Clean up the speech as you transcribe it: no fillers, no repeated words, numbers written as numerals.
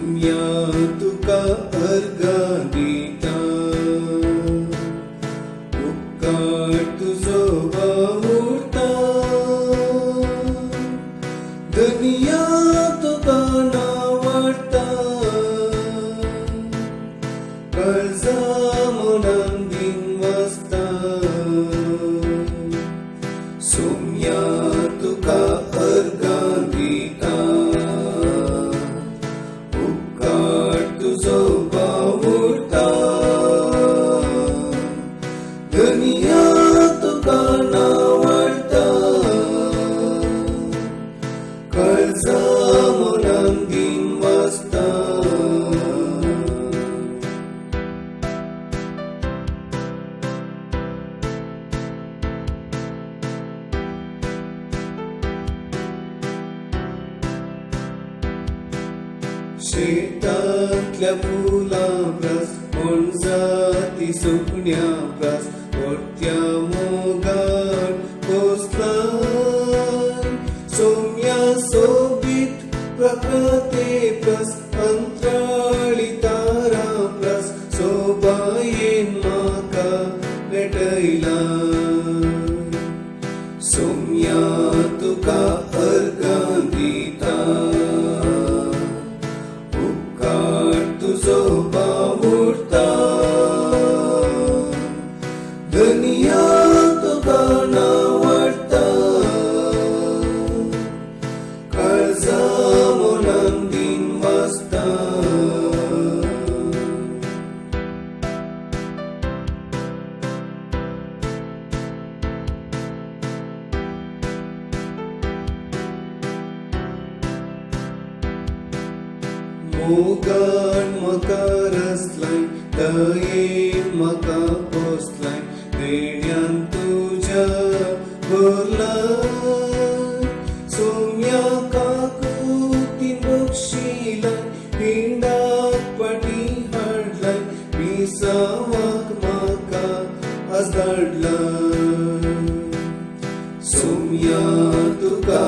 सोम्या तुका अर्घा दिता, उपकार तुजो वावुरता, धन्या तुका नावाडटा, काळजा मनान दिन वाजता. सोम्या तुका अर्घा दिता, उपकार तुजो वावुरता, धन्या तुका नावाडटा, काळजा मनान दिन वाजता. शेतांतल्या फुलांप्रस पणजाती सुकण्याप्रस परत्या मोगान पोसलाय. सोम्या सोबीत प्रकृतेप्रस अंतराळी ताराप्रस सोबायेन म्हाका भेटयला. सोम्या तुका अर्घा दिता, तुजो वावुरता, धन्या तुका नावाडटा, काळजा मनान दिन वाजता. मोगान म्हाका रचलाय, दयेन म्हाका पोसलाय, देण्यान तुज्या भरलाय. सोम्या काकुतीन बक्षिलाय, हिंडाक पाटी हाडलाय, पिसावाक म्हाका आज धाडलाय. सोम्या तुका